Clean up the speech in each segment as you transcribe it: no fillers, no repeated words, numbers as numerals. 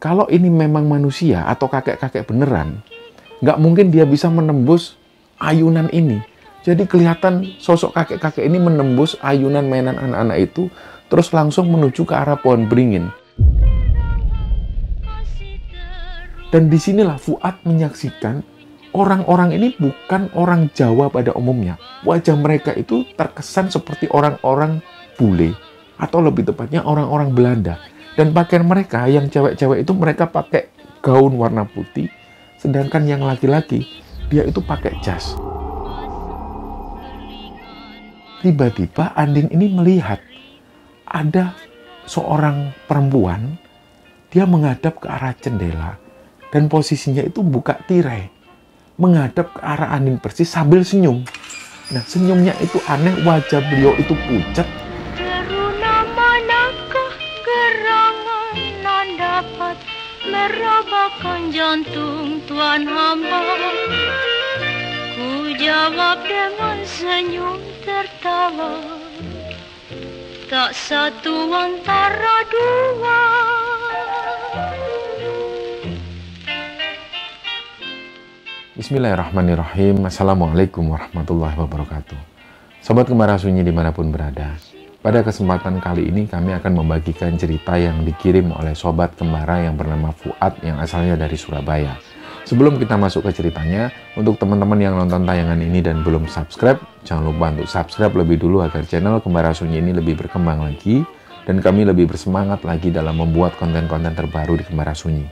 kalau ini memang manusia atau kakek-kakek beneran, nggak mungkin dia bisa menembus ayunan ini. Jadi kelihatan sosok kakek-kakek ini menembus ayunan mainan anak-anak itu, terus langsung menuju ke arah pohon beringin. Dan disinilah Fuad menyaksikan orang-orang ini bukan orang Jawa pada umumnya. Wajah mereka itu terkesan seperti orang-orang bule, atau lebih tepatnya orang-orang Belanda. Dan pakaian mereka yang cewek-cewek itu mereka pakai gaun warna putih, sedangkan yang laki-laki dia itu pakai jas. Tiba-tiba Andin ini melihat ada seorang perempuan, dia menghadap ke arah jendela dan posisinya itu buka tirai, menghadap ke arah Andin persis sambil senyum. Nah, senyumnya itu aneh, wajah beliau itu pucat. Karena manakah gerangan nan dapat merabahkan jantung Tuan hamba? Ku jawab dengan senyum tertawa, tak satu antara dua. Bismillahirrahmanirrahim. Assalamualaikum warahmatullahi wabarakatuh. Sobat Kembara Sunyi dimanapun berada, pada kesempatan kali ini kami akan membagikan cerita yang dikirim oleh Sobat Kembara yang bernama Fuad yang asalnya dari Surabaya. Sebelum kita masuk ke ceritanya, untuk teman-teman yang nonton tayangan ini dan belum subscribe, jangan lupa untuk subscribe lebih dulu agar channel Kembara Sunyi ini lebih berkembang lagi dan kami lebih bersemangat lagi dalam membuat konten-konten terbaru di Kembara Sunyi.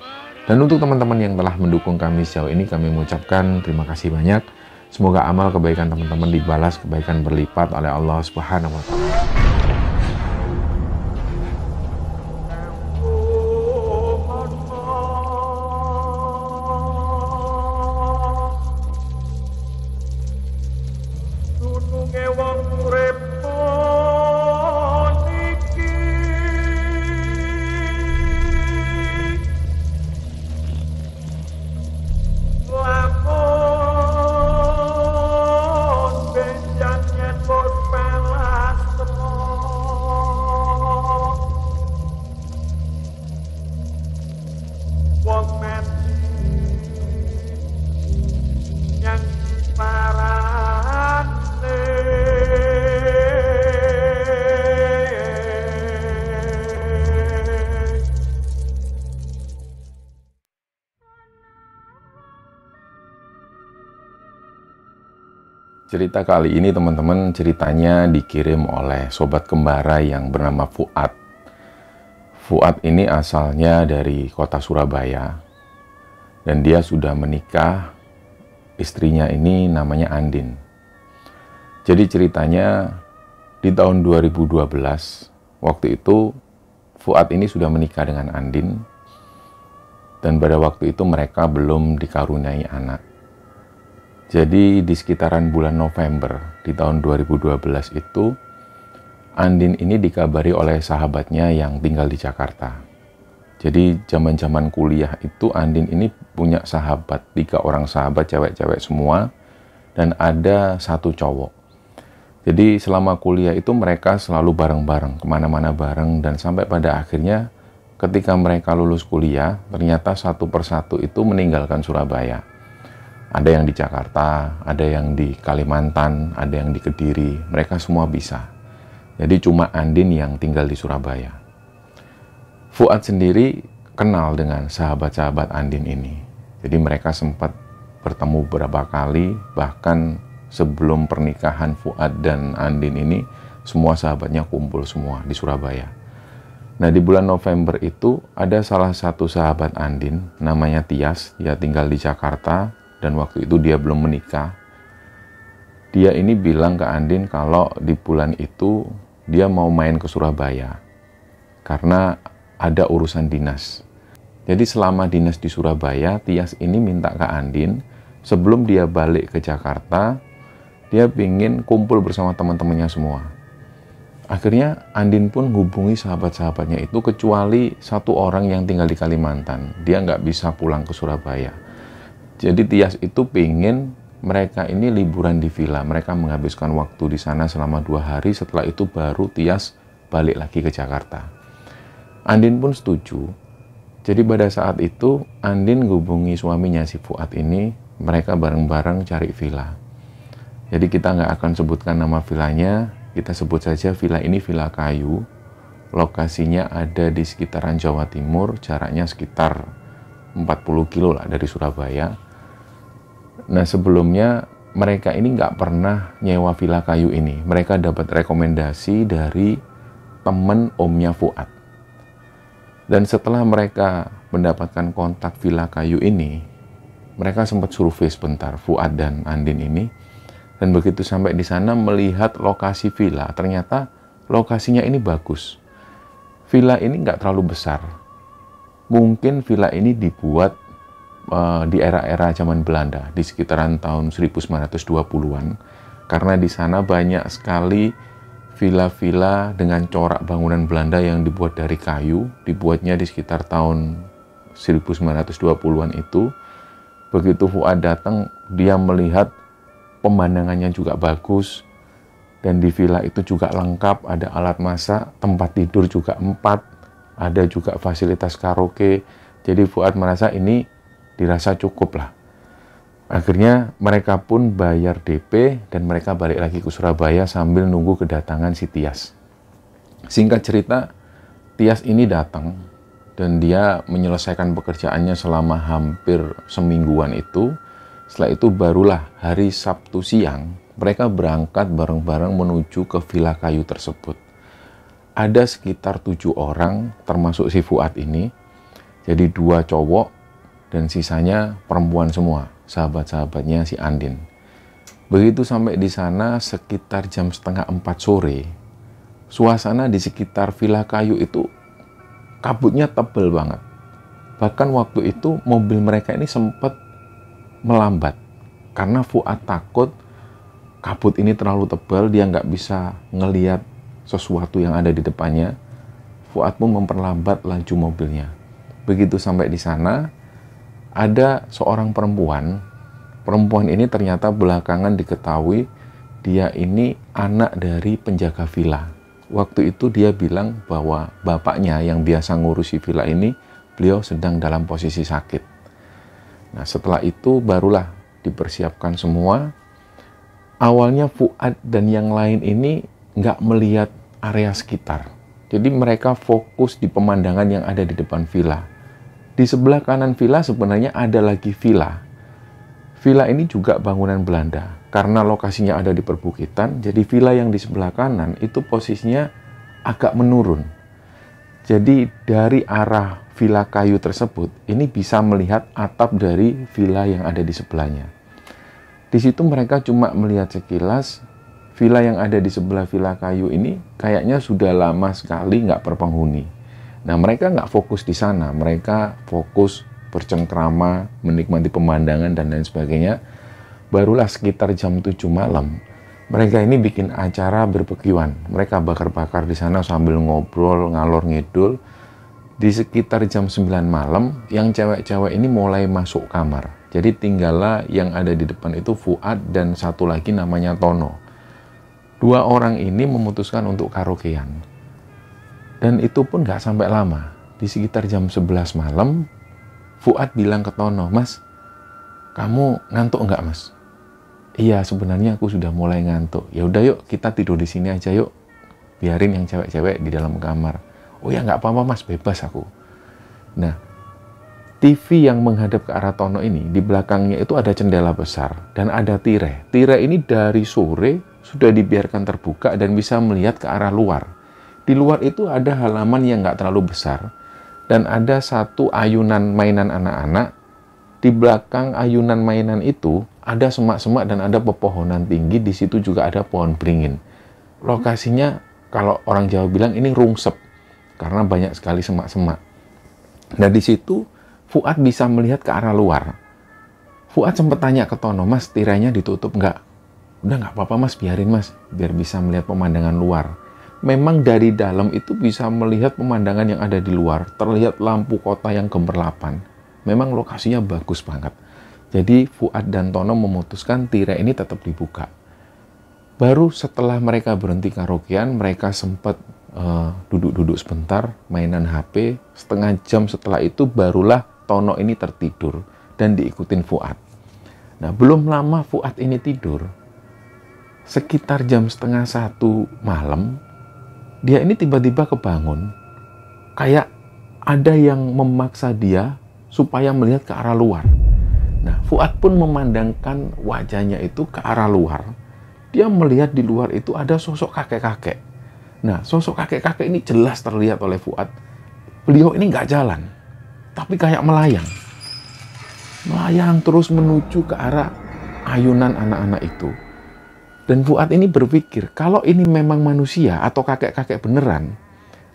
Dan untuk teman-teman yang telah mendukung kami sejauh ini, kami mengucapkan terima kasih banyak. Semoga amal kebaikan teman-teman dibalas kebaikan berlipat oleh Allah Subhanahu wa Ta'ala. Cerita kali ini teman-teman ceritanya dikirim oleh Sobat Kembara yang bernama Fuad. Fuad ini asalnya dari kota Surabaya dan dia sudah menikah. Istrinya ini namanya Andin. Jadi ceritanya di tahun 2012 waktu itu Fuad ini sudah menikah dengan Andin dan pada waktu itu mereka belum dikaruniai anak. Jadi di sekitaran bulan November di tahun 2012 itu, Andin ini dikabari oleh sahabatnya yang tinggal di Jakarta. Jadi zaman-zaman kuliah itu Andin ini punya sahabat, 3 orang sahabat cewek-cewek semua, dan ada 1 cowok. Jadi selama kuliah itu mereka selalu bareng-bareng, kemana-mana bareng, dan sampai pada akhirnya ketika mereka lulus kuliah, ternyata satu persatu itu meninggalkan Surabaya. Ada yang di Jakarta, ada yang di Kalimantan, ada yang di Kediri. Mereka semua bisa. Jadi cuma Andin yang tinggal di Surabaya. Fuad sendiri kenal dengan sahabat-sahabat Andin ini. Jadi mereka sempat bertemu beberapa kali. Bahkan sebelum pernikahan Fuad dan Andin ini, semua sahabatnya kumpul semua di Surabaya. Nah di bulan November itu ada salah satu sahabat Andin, namanya Tias. Dia tinggal di Jakarta. Dan waktu itu dia belum menikah. Dia ini bilang ke Andin kalau di bulan itu dia mau main ke Surabaya. Karena ada urusan dinas. Jadi selama dinas di Surabaya, Tias ini minta ke Andin, sebelum dia balik ke Jakarta, dia ingin kumpul bersama teman-temannya semua. Akhirnya Andin pun hubungi sahabat-sahabatnya itu, kecuali 1 orang yang tinggal di Kalimantan. Dia nggak bisa pulang ke Surabaya. Jadi Tias itu pengen mereka ini liburan di villa. Mereka menghabiskan waktu di sana selama 2 hari. Setelah itu baru Tias balik lagi ke Jakarta. Andin pun setuju. Jadi pada saat itu Andin hubungi suaminya si Fuad ini, mereka bareng-bareng cari villa. Jadi kita nggak akan sebutkan nama villanya, kita sebut saja villa ini villa kayu. Lokasinya ada di sekitaran Jawa Timur, jaraknya sekitar 40 kilo lah dari Surabaya. Nah sebelumnya mereka ini nggak pernah nyewa villa kayu ini. Mereka dapat rekomendasi dari temen omnya Fuad. Dan setelah mereka mendapatkan kontak villa kayu ini, mereka sempat survei sebentar, Fuad dan Andin ini. Dan begitu sampai di sana melihat lokasi villa, ternyata lokasinya ini bagus. Villa ini nggak terlalu besar. Mungkin villa ini dibuat di era-era zaman Belanda, di sekitaran tahun 1920-an. Karena di sana banyak sekali villa-villa dengan corak bangunan Belanda yang dibuat dari kayu, dibuatnya di sekitar tahun 1920-an itu. Begitu Fuad datang, dia melihat pemandangannya juga bagus, dan di villa itu juga lengkap, ada alat masak, tempat tidur juga 4, ada juga fasilitas karaoke. Jadi Fuad merasa ini dirasa cukup lah. Akhirnya mereka pun bayar DP dan mereka balik lagi ke Surabaya sambil nunggu kedatangan si Tias. Singkat cerita, Tias ini datang dan dia menyelesaikan pekerjaannya selama hampir semingguan itu. Setelah itu barulah hari Sabtu siang mereka berangkat bareng-bareng menuju ke villa kayu tersebut. Ada sekitar 7 orang termasuk si Fuad ini. Jadi 2 cowok dan sisanya perempuan semua, sahabat-sahabatnya si Andin. Begitu sampai di sana sekitar jam setengah 4 sore, suasana di sekitar villa kayu itu kabutnya tebal banget. Bahkan waktu itu mobil mereka ini sempat melambat karena Fuad takut kabut ini terlalu tebal, dia nggak bisa ngelihat sesuatu yang ada di depannya. Fuad pun memperlambat laju mobilnya. Begitu sampai di sana, ada seorang perempuan. Perempuan ini ternyata belakangan diketahui dia ini anak dari penjaga villa. Waktu itu dia bilang bahwa bapaknya yang biasa ngurusi villa ini, beliau sedang dalam posisi sakit. Nah setelah itu barulah dipersiapkan semua. Awalnya Fuad dan yang lain ini nggak melihat area sekitar. Jadi mereka fokus di pemandangan yang ada di depan villa. Di sebelah kanan villa sebenarnya ada lagi villa. Villa ini juga bangunan Belanda. Karena lokasinya ada di perbukitan, jadi villa yang di sebelah kanan itu posisinya agak menurun. Jadi dari arah villa kayu tersebut, ini bisa melihat atap dari villa yang ada di sebelahnya. Di situ mereka cuma melihat sekilas, villa yang ada di sebelah villa kayu ini kayaknya sudah lama sekali nggak berpenghuni. Nah mereka nggak fokus di sana, mereka fokus bercengkrama, menikmati pemandangan dan lain sebagainya. Barulah sekitar jam 7 malam, mereka ini bikin acara barbekyuan. Mereka bakar-bakar di sana sambil ngobrol, ngalor ngidul. Di sekitar jam 9 malam, yang cewek-cewek ini mulai masuk kamar. Jadi tinggallah yang ada di depan itu Fuad dan satu lagi namanya Tono. 2 orang ini memutuskan untuk karaokean. Dan itu pun nggak sampai lama. Di sekitar jam 11 malam, Fuad bilang ke Tono, "Mas, kamu ngantuk nggak, Mas?" "Iya, sebenarnya aku sudah mulai ngantuk." "Ya udah yuk, kita tidur di sini aja yuk. Biarin yang cewek-cewek di dalam kamar." "Oh ya nggak apa-apa Mas, bebas aku." Nah, TV yang menghadap ke arah Tono ini, di belakangnya itu ada jendela besar dan ada tirai. Tirai ini dari sore sudah dibiarkan terbuka dan bisa melihat ke arah luar. Di luar itu ada halaman yang nggak terlalu besar dan ada satu ayunan mainan anak-anak. Di belakang ayunan mainan itu ada semak-semak dan ada pepohonan tinggi. Di situ juga ada pohon beringin. Lokasinya kalau orang Jawa bilang ini rungsep karena banyak sekali semak-semak. Nah di situ Fuad bisa melihat ke arah luar. Fuad sempat tanya ke Tono, "Mas, tirainya ditutup nggak?" "Udah nggak apa-apa Mas, biarin Mas, biar bisa melihat pemandangan luar." Memang dari dalam itu bisa melihat pemandangan yang ada di luar. Terlihat lampu kota yang gemerlapan. Memang lokasinya bagus banget. Jadi Fuad dan Tono memutuskan tirai ini tetap dibuka. Baru setelah mereka berhenti karaokean, mereka sempat duduk-duduk sebentar, mainan HP, setengah jam setelah itu barulah Tono ini tertidur dan diikutin Fuad. Nah, belum lama Fuad ini tidur, sekitar jam setengah 1 malam, dia ini tiba-tiba kebangun, kayak ada yang memaksa dia supaya melihat ke arah luar. Nah, Fuad pun memandangkan wajahnya itu ke arah luar. Dia melihat di luar itu ada sosok kakek-kakek. Nah, sosok kakek-kakek ini jelas terlihat oleh Fuad. Beliau ini nggak jalan, tapi kayak melayang. Melayang terus menuju ke arah ayunan anak-anak itu. Dan Fuad ini berpikir, kalau ini memang manusia atau kakek-kakek beneran,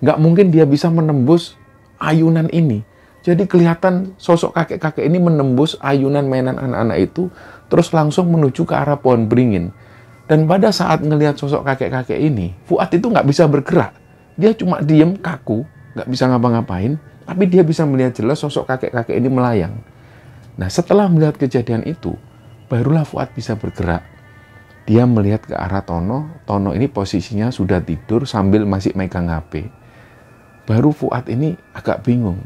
nggak mungkin dia bisa menembus ayunan ini. Jadi kelihatan sosok kakek-kakek ini menembus ayunan mainan anak-anak itu, terus langsung menuju ke arah pohon beringin. Dan pada saat ngelihat sosok kakek-kakek ini, Fuad itu nggak bisa bergerak. Dia cuma diem, kaku, nggak bisa ngapa-ngapain, tapi dia bisa melihat jelas sosok kakek-kakek ini melayang. Nah, setelah melihat kejadian itu, barulah Fuad bisa bergerak. Dia melihat ke arah Tono. Tono ini posisinya sudah tidur sambil masih megang HP. Baru Fuad ini agak bingung.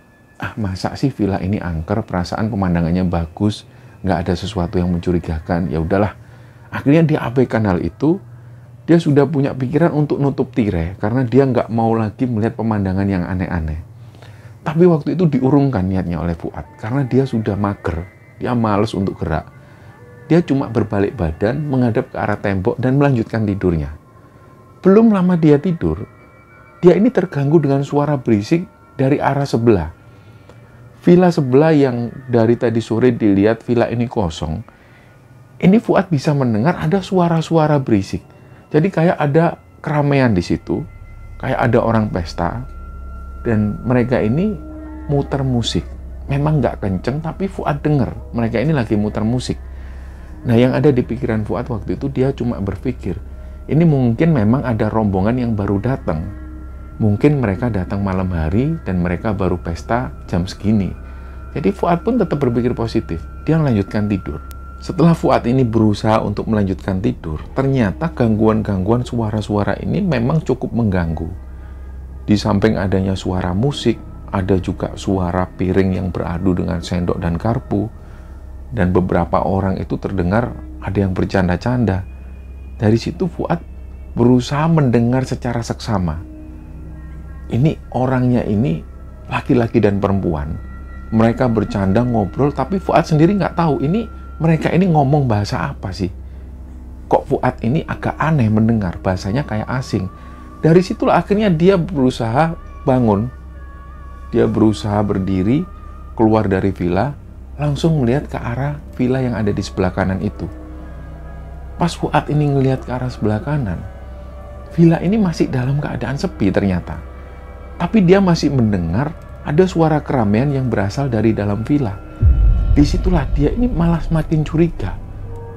Masa sih villa ini angker, perasaan pemandangannya bagus, nggak ada sesuatu yang mencurigakan. Ya udahlah. Akhirnya dia abaikan hal itu. Dia sudah punya pikiran untuk nutup tirai karena dia nggak mau lagi melihat pemandangan yang aneh-aneh. Tapi waktu itu diurungkan niatnya oleh Fuad karena dia sudah mager, dia malas untuk gerak. Dia cuma berbalik badan, menghadap ke arah tembok dan melanjutkan tidurnya. Belum lama dia tidur, dia ini terganggu dengan suara berisik dari arah sebelah. Villa sebelah yang dari tadi sore dilihat villa ini kosong, ini Fuad bisa mendengar ada suara-suara berisik. Jadi kayak ada keramaian di situ, kayak ada orang pesta, dan mereka ini muter musik. Memang nggak kenceng, tapi Fuad dengar mereka ini lagi muter musik. Nah, yang ada di pikiran Fuad waktu itu, dia cuma berpikir, ini mungkin memang ada rombongan yang baru datang. Mungkin mereka datang malam hari dan mereka baru pesta jam segini. Jadi Fuad pun tetap berpikir positif. Dia melanjutkan tidur. Setelah Fuad ini berusaha untuk melanjutkan tidur, ternyata gangguan-gangguan suara-suara ini memang cukup mengganggu. Di samping adanya suara musik, ada juga suara piring yang beradu dengan sendok dan garpu. Dan beberapa orang itu terdengar ada yang bercanda-canda. Dari situ Fuad berusaha mendengar secara seksama. Ini orangnya ini laki-laki dan perempuan. Mereka bercanda, ngobrol, tapi Fuad sendiri nggak tahu ini mereka ini ngomong bahasa apa sih. Kok Fuad ini agak aneh mendengar, bahasanya kayak asing. Dari situlah akhirnya dia berusaha bangun. Dia berusaha berdiri, keluar dari villa, langsung melihat ke arah villa yang ada di sebelah kanan itu. Pas Fuad ini ngelihat ke arah sebelah kanan, villa ini masih dalam keadaan sepi ternyata. Tapi dia masih mendengar ada suara keramaian yang berasal dari dalam villa. Disitulah dia ini malah semakin curiga.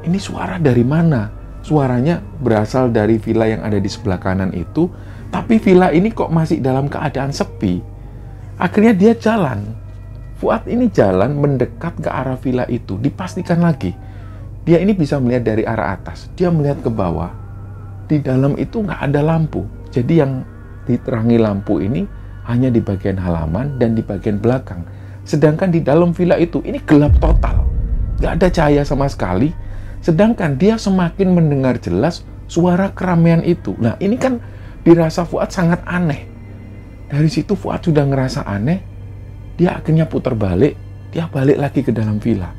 Ini suara dari mana? Suaranya berasal dari villa yang ada di sebelah kanan itu, tapi villa ini kok masih dalam keadaan sepi. Akhirnya dia jalan. Fuad ini jalan mendekat ke arah villa itu, dipastikan lagi. Dia ini bisa melihat dari arah atas. Dia melihat ke bawah. Di dalam itu nggak ada lampu. Jadi yang diterangi lampu ini hanya di bagian halaman dan di bagian belakang. Sedangkan di dalam villa itu ini gelap total. Nggak ada cahaya sama sekali. Sedangkan dia semakin mendengar jelas suara keramaian itu. Nah, ini kan dirasa Fuad sangat aneh. Dari situ Fuad sudah ngerasa aneh. Dia akhirnya putar balik. Dia balik lagi ke dalam villa.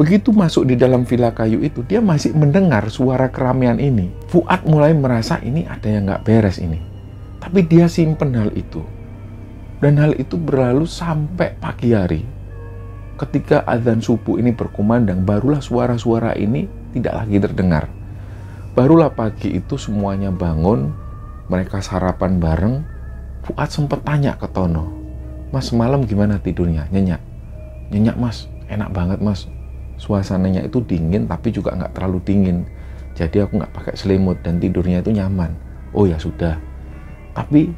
Begitu masuk di dalam villa kayu itu, dia masih mendengar suara keramaian ini. Fuad mulai merasa ini ada yang nggak beres ini. Tapi dia simpen hal itu. Dan hal itu berlalu sampai pagi hari. Ketika azan subuh ini berkumandang, barulah suara-suara ini tidak lagi terdengar. Barulah pagi itu semuanya bangun, mereka sarapan bareng. Fuad sempat tanya ke Tono, "Mas, semalam gimana tidurnya? Nyenyak?" "Nyenyak, Mas. Enak banget, Mas. Suasananya itu dingin tapi juga nggak terlalu dingin. Jadi aku nggak pakai selimut dan tidurnya itu nyaman." "Oh ya sudah. Tapi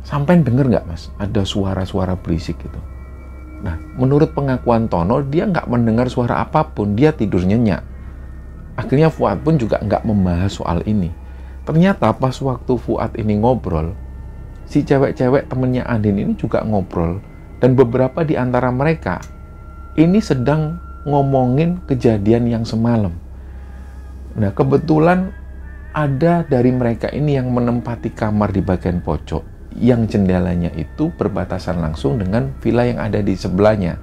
sampai denger nggak, Mas, ada suara-suara berisik gitu?" Nah, menurut pengakuan Tono, dia nggak mendengar suara apapun, dia tidur nyenyak. Akhirnya Fuad pun juga nggak membahas soal ini. Ternyata pas waktu Fuad ini ngobrol, si cewek-cewek temennya Andin ini juga ngobrol, dan beberapa di antara mereka ini sedang ngomongin kejadian yang semalam. Nah, kebetulan ada dari mereka ini yang menempati kamar di bagian pojok, yang jendelanya itu berbatasan langsung dengan villa yang ada di sebelahnya.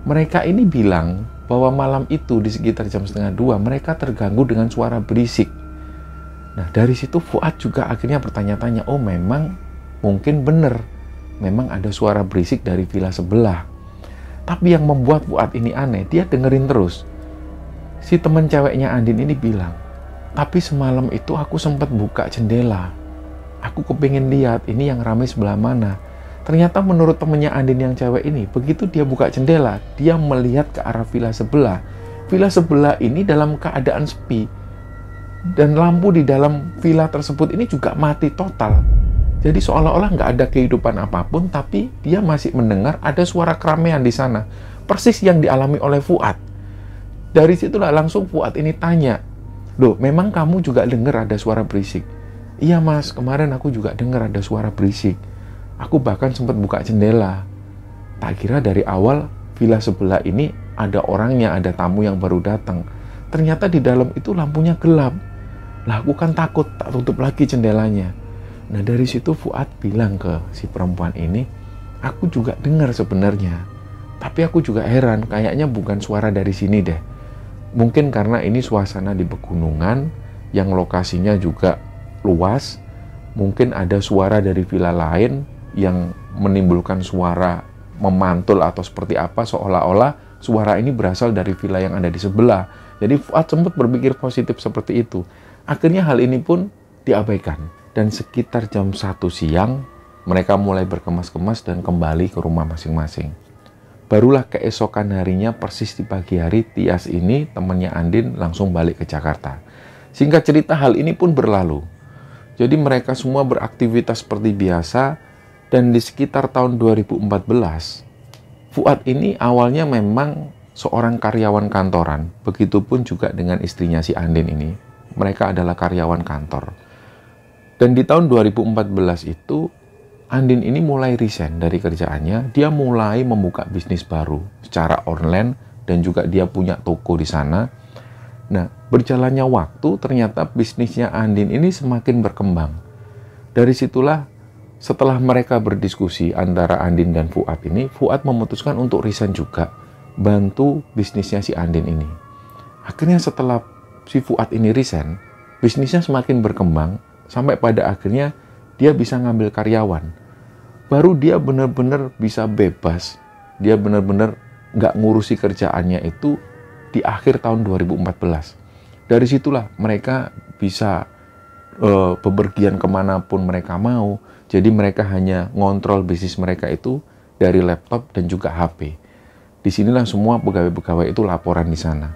Mereka ini bilang bahwa malam itu di sekitar jam 1:30 mereka terganggu dengan suara berisik. Nah, dari situ Fuad juga akhirnya bertanya-tanya, oh memang mungkin benar, memang ada suara berisik dari villa sebelah. Tapi yang membuat Fuad ini aneh, dia dengerin terus. Si teman ceweknya Andin ini bilang, tapi semalam itu aku sempat buka jendela. Aku kepingin lihat ini yang ramai sebelah mana. Ternyata menurut temennya Andin yang cewek ini, begitu dia buka jendela, dia melihat ke arah villa sebelah. Villa sebelah ini dalam keadaan sepi. Dan lampu di dalam villa tersebut ini juga mati total. Jadi seolah-olah nggak ada kehidupan apapun, tapi dia masih mendengar ada suara keramaian di sana. Persis yang dialami oleh Fuad. Dari situlah langsung Fuad ini tanya, loh memang kamu juga dengar ada suara berisik? Iya mas, kemarin aku juga dengar ada suara berisik. Aku bahkan sempat buka jendela. Tak kira dari awal villa sebelah ini ada orangnya, ada tamu yang baru datang. Ternyata di dalam itu lampunya gelap. Lah aku kan takut, tak tutup lagi jendelanya. Nah dari situ Fuad bilang ke si perempuan ini, aku juga dengar sebenarnya. Tapi aku juga heran, kayaknya bukan suara dari sini deh. Mungkin karena ini suasana di pegunungan yang lokasinya juga luas. Mungkin ada suara dari villa lain yang menimbulkan suara memantul atau seperti apa, seolah-olah suara ini berasal dari villa yang ada di sebelah. Jadi Fuad sempat berpikir positif seperti itu. Akhirnya hal ini pun diabaikan. Dan sekitar jam 1 siang, mereka mulai berkemas-kemas dan kembali ke rumah masing-masing. Barulah keesokan harinya, persis di pagi hari, Tias ini, temannya Andin, langsung balik ke Jakarta. Singkat cerita, hal ini pun berlalu. Jadi mereka semua beraktivitas seperti biasa, dan di sekitar tahun 2014, Fuad ini awalnya memang seorang karyawan kantoran. Begitupun juga dengan istrinya si Andin ini. Mereka adalah karyawan kantor. Dan di tahun 2014 itu, Andin ini mulai resign dari kerjaannya. Dia mulai membuka bisnis baru secara online, dan juga dia punya toko di sana. Nah, berjalannya waktu, ternyata bisnisnya Andin ini semakin berkembang. Dari situlah, setelah mereka berdiskusi antara Andin dan Fuad ini, Fuad memutuskan untuk resign juga, bantu bisnisnya si Andin ini. Akhirnya setelah si Fuad ini resign, bisnisnya semakin berkembang, sampai pada akhirnya dia bisa ngambil karyawan. Baru dia benar-benar bisa bebas, dia benar-benar nggak ngurusi kerjaannya itu di akhir tahun 2014. Dari situlah mereka bisa bepergian kemanapun mereka mau. Jadi mereka hanya ngontrol bisnis mereka itu dari laptop dan juga HP. Disinilah semua pegawai-pegawai itu laporan di sana.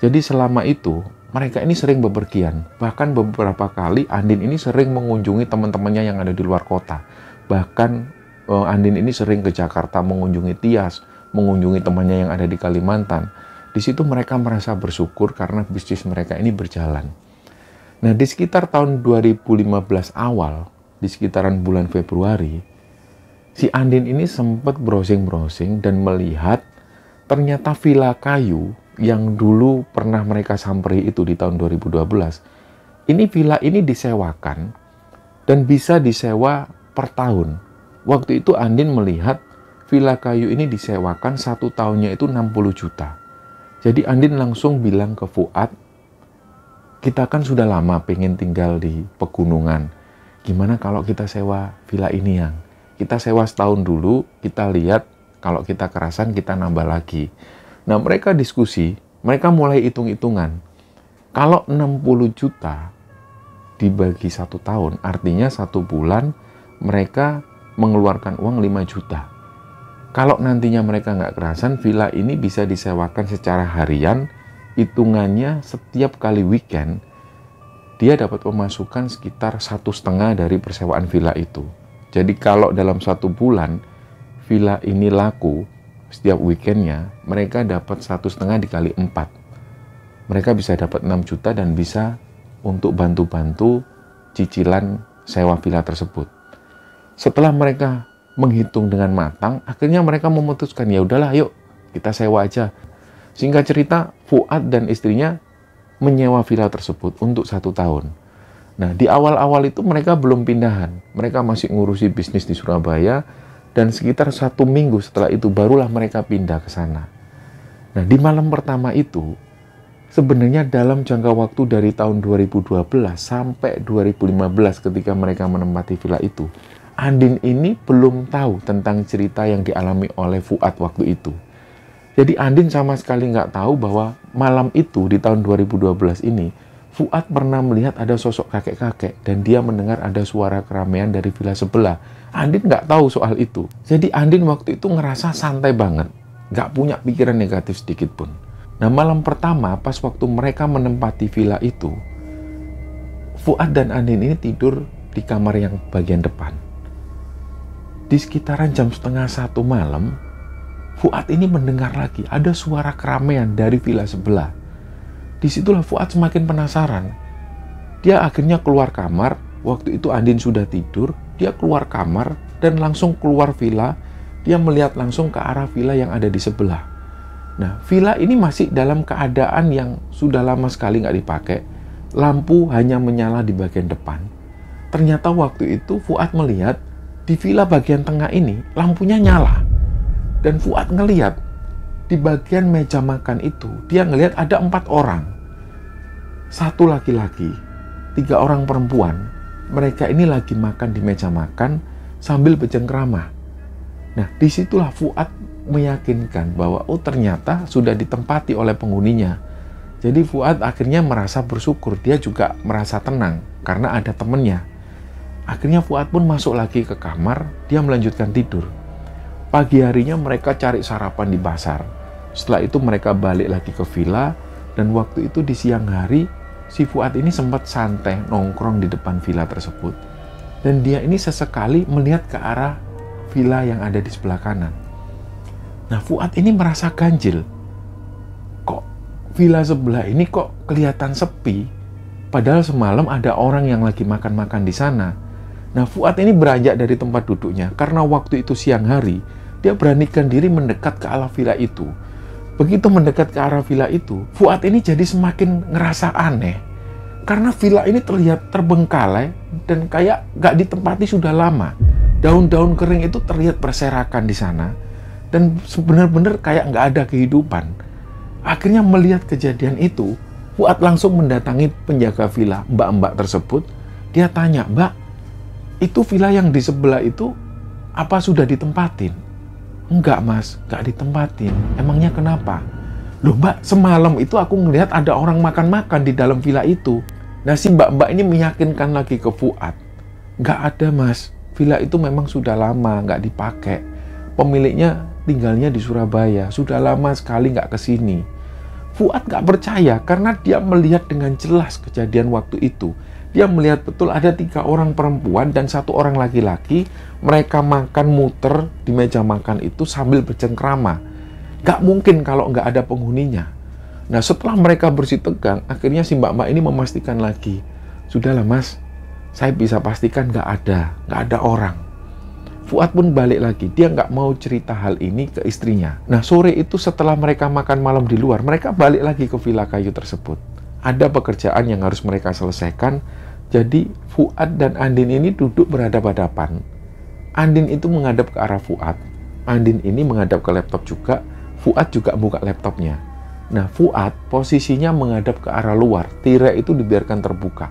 Jadi selama itu mereka ini sering bepergian. Bahkan beberapa kali Andin ini sering mengunjungi teman-temannya yang ada di luar kota. Bahkan Andin ini sering ke Jakarta mengunjungi Tias, mengunjungi temannya yang ada di Kalimantan. Di situ mereka merasa bersyukur karena bisnis mereka ini berjalan. Nah, di sekitar tahun 2015 awal, di sekitaran bulan Februari, si Andin ini sempat browsing-browsing dan melihat ternyata villa kayu yang dulu pernah mereka samperi itu di tahun 2012. Ini villa ini disewakan dan bisa disewa per tahun. Waktu itu Andin melihat villa kayu ini disewakan 1 tahunnya itu 60 juta. Jadi Andin langsung bilang ke Fuad, kita kan sudah lama pengen tinggal di pegunungan. Gimana kalau kita sewa villa ini yang? Kita sewa setahun dulu, kita lihat kalau kita kerasan kita nambah lagi. Nah mereka diskusi, mereka mulai hitung-hitungan. Kalau 60 juta dibagi 1 tahun, artinya 1 bulan mereka mengeluarkan uang 5 juta. Kalau nantinya mereka nggak kerasan, villa ini bisa disewakan secara harian, hitungannya setiap kali weekend, dia dapat pemasukan sekitar 1,5 dari persewaan villa itu. Jadi kalau dalam 1 bulan, villa ini laku, setiap weekendnya, mereka dapat 1,5 dikali 4. Mereka bisa dapat 6 juta dan bisa untuk bantu-bantu cicilan sewa villa tersebut. Setelah mereka menghitung dengan matang, akhirnya mereka memutuskan, ya udahlah yuk kita sewa aja. Singkat cerita, Fuad dan istrinya menyewa villa tersebut untuk 1 tahun. Nah, di awal-awal itu mereka belum pindahan. Mereka masih ngurusi bisnis di Surabaya, dan sekitar 1 minggu setelah itu barulah mereka pindah ke sana. Nah, di malam pertama itu, sebenarnya dalam jangka waktu dari tahun 2012 sampai 2015 ketika mereka menempati villa itu, Andin ini belum tahu tentang cerita yang dialami oleh Fuad waktu itu. Jadi Andin sama sekali nggak tahu bahwa malam itu di tahun 2012 ini, Fuad pernah melihat ada sosok kakek-kakek dan dia mendengar ada suara keramaian dari villa sebelah. Andin nggak tahu soal itu. Jadi Andin waktu itu ngerasa santai banget, nggak punya pikiran negatif sedikit pun. Nah, malam pertama pas waktu mereka menempati villa itu, Fuad dan Andin ini tidur di kamar yang bagian depan. Di sekitaran jam 12:30 malam, Fuad ini mendengar lagi ada suara keramaian dari villa sebelah. Disitulah Fuad semakin penasaran. Dia akhirnya keluar kamar. Waktu itu Andin sudah tidur. Dia keluar kamar dan langsung keluar villa. Dia melihat langsung ke arah villa yang ada di sebelah. Nah, villa ini masih dalam keadaan yang sudah lama sekali nggak dipakai. Lampu hanya menyala di bagian depan. Ternyata waktu itu Fuad melihat di villa bagian tengah ini lampunya nyala. Dan Fuad ngelihat di bagian meja makan itu, dia ngelihat ada 4 orang. 1 laki-laki, 3 orang perempuan. Mereka ini lagi makan di meja makan sambil bercengkrama. Nah, disitulah Fuad meyakinkan bahwa ternyata sudah ditempati oleh penghuninya. Jadi Fuad akhirnya merasa bersyukur, dia juga merasa tenang karena ada temennya. Akhirnya Fuad pun masuk lagi ke kamar, dia melanjutkan tidur. Pagi harinya mereka cari sarapan di pasar. Setelah itu mereka balik lagi ke villa, dan waktu itu di siang hari, si Fuad ini sempat santai nongkrong di depan villa tersebut. Dan dia ini sesekali melihat ke arah villa yang ada di sebelah kanan. Nah, Fuad ini merasa ganjil. Kok villa sebelah ini kok kelihatan sepi? Padahal semalam ada orang yang lagi makan-makan di sana. Nah, Fuad ini beranjak dari tempat duduknya. Karena waktu itu siang hari, dia beranikan diri mendekat ke arah villa itu. Begitu mendekat ke arah villa itu, Fuad ini jadi semakin ngerasa aneh. Karena villa ini terlihat terbengkalai dan kayak gak ditempati sudah lama. Daun-daun kering itu terlihat berserakan di sana. Dan benar-benar kayak gak ada kehidupan. Akhirnya melihat kejadian itu, Fuad langsung mendatangi penjaga villa, mbak-mbak tersebut. Dia tanya, "Mbak, itu villa yang di sebelah itu apa sudah ditempatin?" "Enggak mas, enggak ditempatin." "Emangnya kenapa?" "Loh mbak, semalam itu aku ngelihat ada orang makan-makan di dalam villa itu." Nah, si mbak-mbak ini meyakinkan lagi ke Fuad, "Enggak ada mas, villa itu memang sudah lama enggak dipakai. Pemiliknya tinggalnya di Surabaya, sudah lama sekali enggak kesini." Fuad enggak percaya karena dia melihat dengan jelas kejadian waktu itu. Dia melihat betul ada 3 orang perempuan dan 1 orang laki-laki. Mereka makan muter di meja makan itu sambil bercengkrama. Gak mungkin kalau nggak ada penghuninya. Nah, setelah mereka bersih tegang, akhirnya si mbak-mbak ini memastikan lagi. "Sudahlah mas, saya bisa pastikan nggak ada orang." Fuad pun balik lagi. Dia nggak mau cerita hal ini ke istrinya. Nah, sore itu setelah mereka makan malam di luar, mereka balik lagi ke villa kayu tersebut. Ada pekerjaan yang harus mereka selesaikan. Jadi Fuad dan Andin ini duduk berhadapan-hadapan. Andin itu menghadap ke arah Fuad. Andin ini menghadap ke laptop juga. Fuad juga buka laptopnya. Nah, Fuad posisinya menghadap ke arah luar. Tirai itu dibiarkan terbuka.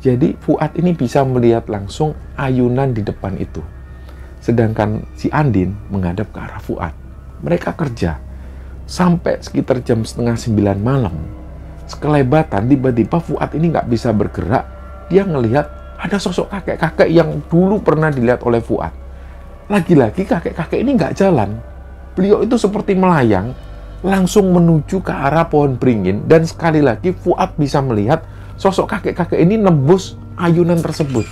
Jadi Fuad ini bisa melihat langsung ayunan di depan itu. Sedangkan si Andin menghadap ke arah Fuad. Mereka kerja sampai sekitar jam 8:30 malam. Sekelebatan tiba-tiba Fuad ini nggak bisa bergerak. Dia ngelihat ada sosok kakek-kakek yang dulu pernah dilihat oleh Fuad. Lagi-lagi kakek-kakek ini nggak jalan. Beliau itu seperti melayang langsung menuju ke arah pohon beringin. Dan sekali lagi Fuad bisa melihat sosok kakek-kakek ini nembus ayunan tersebut.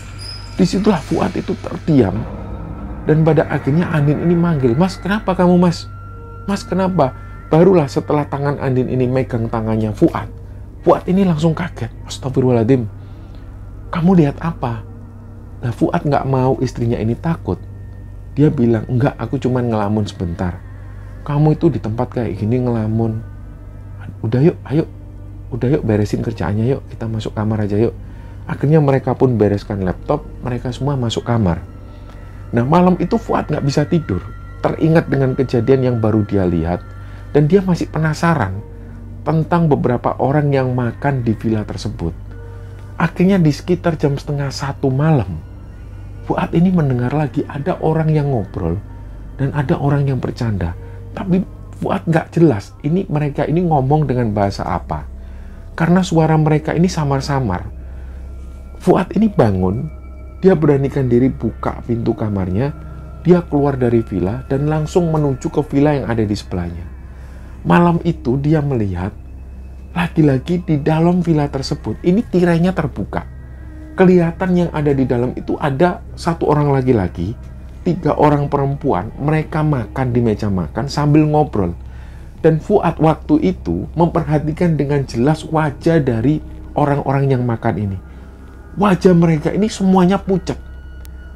Disitulah Fuad itu terdiam. Dan pada akhirnya Andin ini manggil, "Mas, kenapa kamu mas? Mas, kenapa?" Barulah setelah tangan Andin ini megang tangannya Fuad. Fuad ini langsung kaget. "Astagfirullahaladzim. Kamu lihat apa?" Nah, Fuad nggak mau istrinya ini takut. Dia bilang, enggak, aku cuma ngelamun sebentar. Kamu itu di tempat kayak gini ngelamun. Udah yuk, ayo. Udah yuk, beresin kerjaannya yuk. Kita masuk kamar aja yuk. Akhirnya mereka pun bereskan laptop. Mereka semua masuk kamar. Nah, malam itu Fuad nggak bisa tidur. Teringat dengan kejadian yang baru dia lihat. Dan dia masih penasaran tentang beberapa orang yang makan di villa tersebut. Akhirnya di sekitar jam 12:30 malam, Fuad ini mendengar lagi ada orang yang ngobrol dan ada orang yang bercanda. Tapi Fuad nggak jelas ini mereka ini ngomong dengan bahasa apa. Karena suara mereka ini samar-samar. Fuad ini bangun, dia beranikan diri buka pintu kamarnya, dia keluar dari villa dan langsung menuju ke villa yang ada di sebelahnya. Malam itu dia melihat lagi-lagi di dalam villa tersebut ini tirainya terbuka. Kelihatan yang ada di dalam itu ada 1 orang laki-laki, 3 orang perempuan. Mereka makan di meja makan sambil ngobrol. Dan Fuad waktu itu memperhatikan dengan jelas wajah dari orang-orang yang makan ini. Wajah mereka ini semuanya pucat.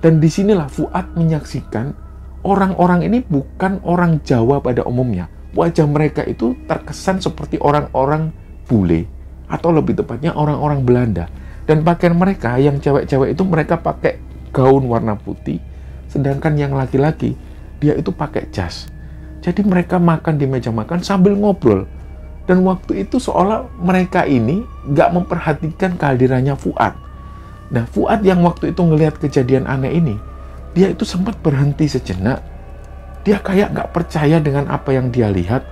Dan disinilah Fuad menyaksikan orang-orang ini bukan orang Jawa pada umumnya. Wajah mereka itu terkesan seperti orang-orang bule, atau lebih tepatnya orang-orang Belanda. Dan pakaian mereka yang cewek-cewek itu mereka pakai gaun warna putih, sedangkan yang laki-laki dia itu pakai jas. Jadi mereka makan di meja makan sambil ngobrol. Dan waktu itu seolah mereka ini nggak memperhatikan kehadirannya Fuad. Nah, Fuad yang waktu itu ngelihat kejadian aneh ini, dia itu sempat berhenti sejenak. Dia kayak nggak percaya dengan apa yang dia lihat.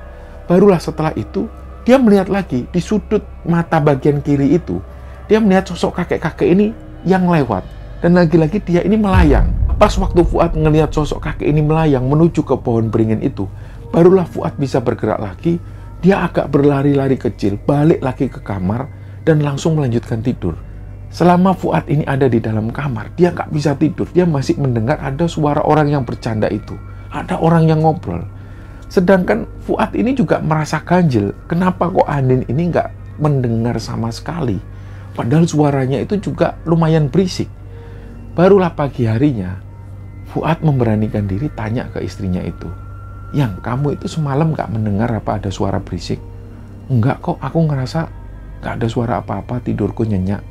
Barulah setelah itu dia melihat lagi di sudut mata bagian kiri itu. Dia melihat sosok kakek-kakek ini yang lewat. Dan lagi-lagi dia ini melayang. Pas waktu Fuad ngelihat sosok kakek ini melayang menuju ke pohon beringin itu, barulah Fuad bisa bergerak lagi. Dia agak berlari-lari kecil, balik lagi ke kamar, dan langsung melanjutkan tidur. Selama Fuad ini ada di dalam kamar, dia nggak bisa tidur. Dia masih mendengar ada suara orang yang bercanda itu. Ada orang yang ngobrol. Sedangkan Fuad ini juga merasa ganjil. Kenapa kok Andin ini nggak mendengar sama sekali? Padahal suaranya itu juga lumayan berisik. Barulah pagi harinya, Fuad memberanikan diri tanya ke istrinya itu. Yang, kamu itu semalam nggak mendengar apa ada suara berisik? Enggak kok, aku ngerasa nggak ada suara apa-apa, tidurku nyenyak.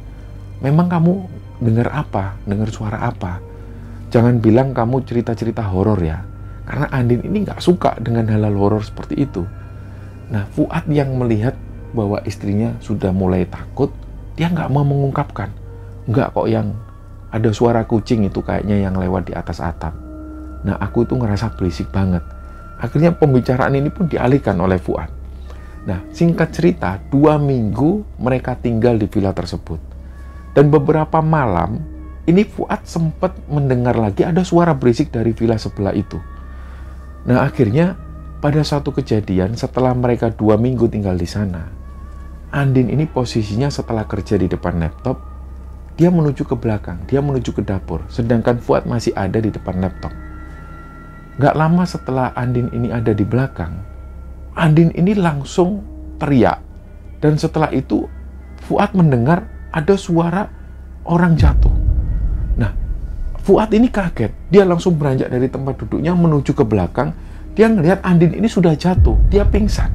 Memang kamu dengar apa? Dengar suara apa? Jangan bilang kamu cerita-cerita horor ya. Karena Andin ini nggak suka dengan hal-hal horor seperti itu. Nah, Fuad yang melihat bahwa istrinya sudah mulai takut, dia nggak mau mengungkapkan. Nggak kok, yang ada suara kucing itu kayaknya yang lewat di atas atap. Nah, aku itu ngerasa berisik banget. Akhirnya pembicaraan ini pun dialihkan oleh Fuad. Nah, singkat cerita, 2 minggu mereka tinggal di villa tersebut. Dan beberapa malam, ini Fuad sempat mendengar lagi ada suara berisik dari villa sebelah itu. Nah, akhirnya pada satu kejadian setelah mereka 2 minggu tinggal di sana, Andin ini posisinya setelah kerja di depan laptop, dia menuju ke belakang, dia menuju ke dapur, sedangkan Fuad masih ada di depan laptop. Gak lama setelah Andin ini ada di belakang, Andin ini langsung teriak. Dan setelah itu, Fuad mendengar ada suara orang jatuh. Nah, Fuad ini kaget. Dia langsung beranjak dari tempat duduknya menuju ke belakang. Dia ngelihat Andin ini sudah jatuh. Dia pingsan.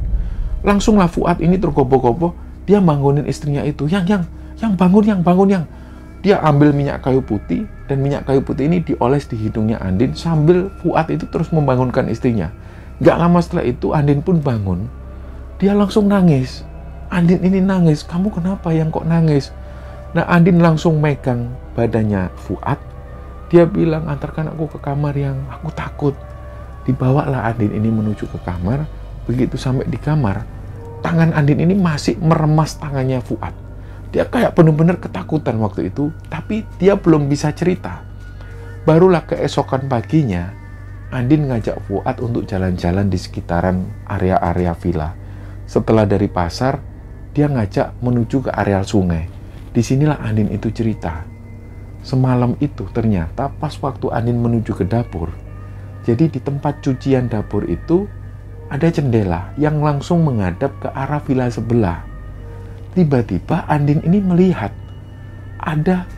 Langsunglah Fuad ini tergopoh-gopoh. Dia bangunin istrinya itu. Yang bangun. Dia ambil minyak kayu putih. Dan minyak kayu putih ini dioles di hidungnya Andin. Sambil Fuad itu terus membangunkan istrinya. Gak lama setelah itu Andin pun bangun. Dia langsung nangis. Andin ini nangis. Kamu kenapa yang kok nangis? Nah, Andin langsung megang badannya Fuad. Dia bilang, antarkan aku ke kamar, yang aku takut. Dibawalah Andin ini menuju ke kamar. Begitu sampai di kamar, tangan Andin ini masih meremas tangannya Fuad. Dia kayak benar-benar ketakutan waktu itu, tapi dia belum bisa cerita. Barulah keesokan paginya, Andin ngajak Fuad untuk jalan-jalan di sekitaran area-area villa. Setelah dari pasar, dia ngajak menuju ke areal sungai. Disinilah Andin itu cerita. Semalam itu ternyata pas waktu Andin menuju ke dapur, jadi di tempat cucian dapur itu ada jendela yang langsung menghadap ke arah villa sebelah. Tiba-tiba Andin ini melihat ada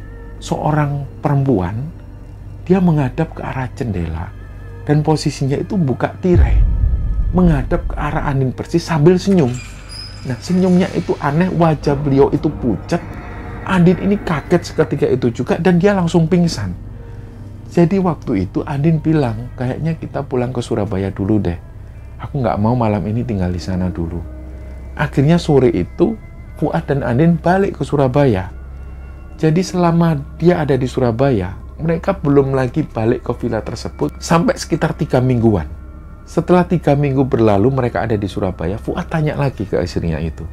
seorang perempuan, dia menghadap ke arah jendela dan posisinya itu buka tirai, menghadap ke arah Andin persis sambil senyum. Nah, senyumnya itu aneh, wajah beliau itu pucat. Andin ini kaget seketika itu juga dan dia langsung pingsan. Jadi waktu itu Andin bilang, kayaknya kita pulang ke Surabaya dulu deh. Aku nggak mau malam ini tinggal di sana dulu. Akhirnya sore itu Fuad dan Andin balik ke Surabaya. Jadi selama dia ada di Surabaya, mereka belum lagi balik ke villa tersebut sampai sekitar 3 mingguan. Setelah 3 minggu berlalu mereka ada di Surabaya, Fuad tanya lagi ke istrinya itu.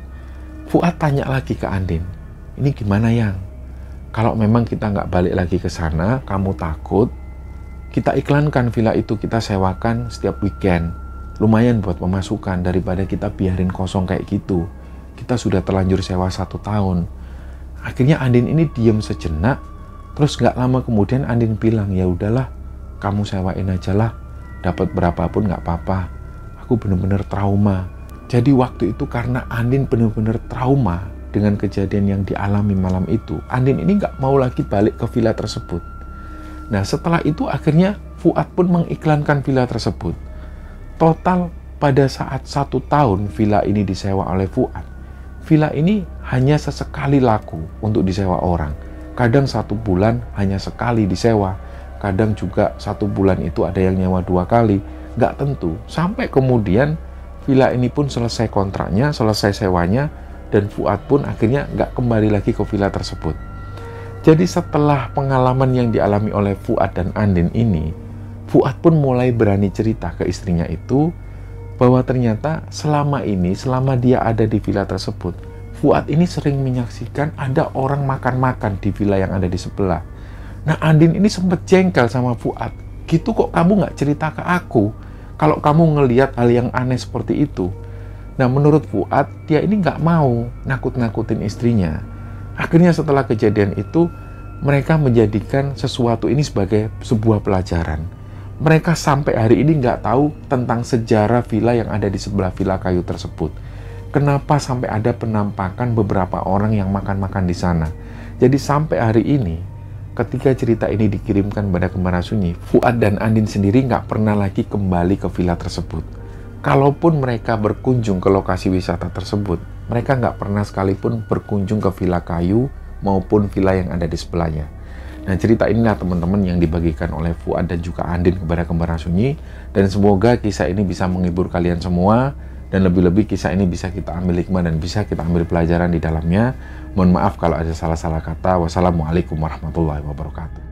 Fuad tanya lagi ke Andin, ini gimana Yang? Kalau memang kita nggak balik lagi ke sana, kamu takut, kita iklankan villa itu, kita sewakan setiap weekend. Lumayan buat pemasukan daripada kita biarin kosong kayak gitu. Kita sudah terlanjur sewa 1 tahun. Akhirnya Andin ini diam sejenak, terus nggak lama kemudian Andin bilang, ya udahlah, kamu sewain aja lah, dapat berapapun nggak apa-apa. Aku bener-bener trauma. Jadi waktu itu karena Andin bener-bener trauma dengan kejadian yang dialami malam itu, Andin ini nggak mau lagi balik ke villa tersebut. Nah setelah itu akhirnya Fuad pun mengiklankan villa tersebut. Total pada saat 1 tahun villa ini disewa oleh Fuad, villa ini hanya sesekali laku untuk disewa orang. Kadang 1 bulan hanya sekali disewa, kadang juga 1 bulan itu ada yang nyewa 2 kali, nggak tentu. Sampai kemudian villa ini pun selesai kontraknya, selesai sewanya, dan Fuad pun akhirnya nggak kembali lagi ke villa tersebut. Jadi setelah pengalaman yang dialami oleh Fuad dan Andin ini, Fuad pun mulai berani cerita ke istrinya itu bahwa ternyata selama ini, selama dia ada di villa tersebut, Fuad ini sering menyaksikan ada orang makan-makan di villa yang ada di sebelah. Nah Andin ini sempat jengkel sama Fuad, gitu kok kamu nggak cerita ke aku kalau kamu ngelihat hal yang aneh seperti itu. Nah menurut Fuad, dia ini nggak mau nakut-nakutin istrinya. Akhirnya setelah kejadian itu, mereka menjadikan sesuatu ini sebagai sebuah pelajaran. Mereka sampai hari ini nggak tahu tentang sejarah villa yang ada di sebelah villa kayu tersebut. Kenapa sampai ada penampakan beberapa orang yang makan-makan di sana. Jadi sampai hari ini, ketika cerita ini dikirimkan pada Kembaran Sunyi, Fuad dan Andin sendiri nggak pernah lagi kembali ke villa tersebut. Kalaupun mereka berkunjung ke lokasi wisata tersebut, mereka nggak pernah sekalipun berkunjung ke villa kayu maupun villa yang ada di sebelahnya. Nah cerita inilah teman-teman yang dibagikan oleh Fuad dan juga Andin kepada Kembaran Sunyi. Dan semoga kisah ini bisa menghibur kalian semua. Dan lebih-lebih kisah ini bisa kita ambil hikmah dan bisa kita ambil pelajaran di dalamnya. Mohon maaf kalau ada salah-salah kata. Wassalamualaikum warahmatullahi wabarakatuh.